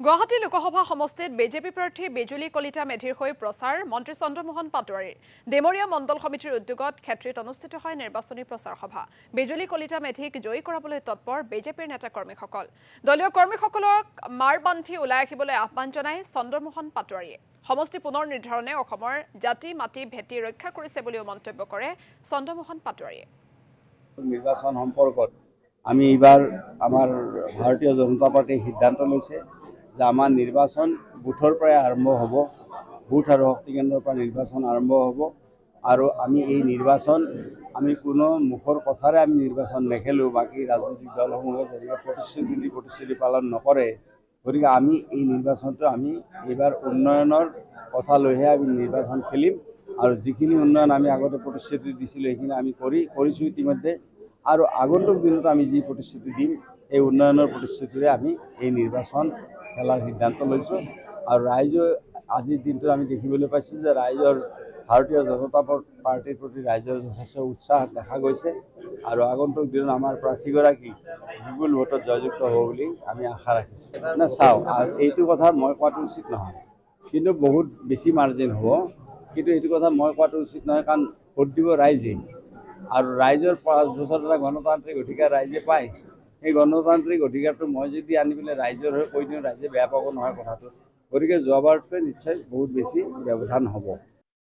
গুৱাহাটী লোকসভা সমষ্টিত বিজেপি প্ৰাৰ্থী বিজুলী কলিতা মেধিৰ হৈ প্ৰচাৰ মন্ত্ৰী চন্দ্ৰমোহন পাটোৱাৰীৰ ডেমৰীয়া মণ্ডল সমিতিৰ উদ্যোগত ক্ষেত্ৰীত অনুষ্ঠিত হয় নিৰ্বাচনী প্ৰচাৰ সভা বিজুলী কলিতা মেধিক জয়ী কৰাবলৈ তৎপৰ বিজেপিৰ নেতা কৰ্মীসকল দলীয় কৰ্মীসকলক মাৰ বান্ধি ওলাই আহিবলৈ আহ্বান জনায় চন্দ্ৰমোহন পাটোৱাৰীয়ে সমষ্টি পুনৰ নিৰ্ধাৰণে অসমৰ জাতি মাটি ভেটি ৰক্ষা কৰিছে বুলিও মন্তব্য কৰে চন্দ্ৰমোহন পাটোৱাৰীয়ে নিৰ্বাচন সম্পৰ্কত আমি এইবাৰ আমাৰ ভাৰতীয় জনতা পাৰ্টিয়ে সিদ্ধান্ত লৈছে যে আমাৰ নিৰ্বাচন বুথৰ পৰা আৰম্ভ হ'ব বুথ আৰু শক্তি কেন্দ্ৰৰ পৰা নিৰ্বাচন আৰম্ভ হ'ব আৰু আমি এই নিৰ্বাচন আমি কোনো মুখৰ কথাৰে আমি নিৰ্বাচন নেখেলোঁ বাকী ৰাজনৈতিক দলসমূহে যেনেকৈ প্ৰতিশ্ৰুতি পালন নকৰে গতিকে আমি এই নিৰ্বাচনটো আমি এইবাৰ উন্নয়নৰ কথা লৈহে আমি নিৰ্বাচন খেলিম আৰু যিখিনি উন্নয়ন আমি আগতে প্ৰতিশ্ৰুতি দিছিলোঁ সেইখিনি আমি কৰিছোঁ ইতিমধ্যে আৰু আগন্তুক দিনত আমি যি প্ৰতিশ্ৰুতি দিম এই উন্নয়নৰ প্ৰতিশ্ৰুতিৰে আমি এই নিৰ্বাচন খেলাৰ সিদ্ধান্ত লৈছোঁ আৰু ৰাইজে আজিৰ দিনটো আমি দেখিবলৈ পাইছোঁ যে ৰাইজৰ ভাৰতীয় জনতা পাৰ্টিৰ প্ৰতি ৰাইজৰ যথেষ্ট উৎসাহ দেখা গৈছে আৰু আগন্তুক দিনত আমাৰ প্ৰাৰ্থীগৰাকী বিপুল ভোটত জয়যুক্ত হ'ব বুলি আমি আশা ৰাখিছোঁ চাওক এইটো কথা মই কোৱাটো উচিত নহয় কিন্তু বহুত বেছি মাৰ্জিন হ'ব কিন্তু এইটো কথা মই কোৱাটো উচিত নহয় কাৰণ ভোট দিব ৰাইজে আৰু ৰাইজৰ 5 বছৰ এটা গণতান্ত্ৰিক অধিকাৰ ৰাইজে পায় এই গণতান্ত্ৰিক অধিকাৰটো মই যদি আনি পেলাই ৰাইজৰ হৈ কৈ দিওঁ ৰাইজে বেয়া পাব নহয় কথাটো গতিকে যোৱাবাৰতকৈ নিশ্চয় বহুত বেছি ব্যৱধান হ'ব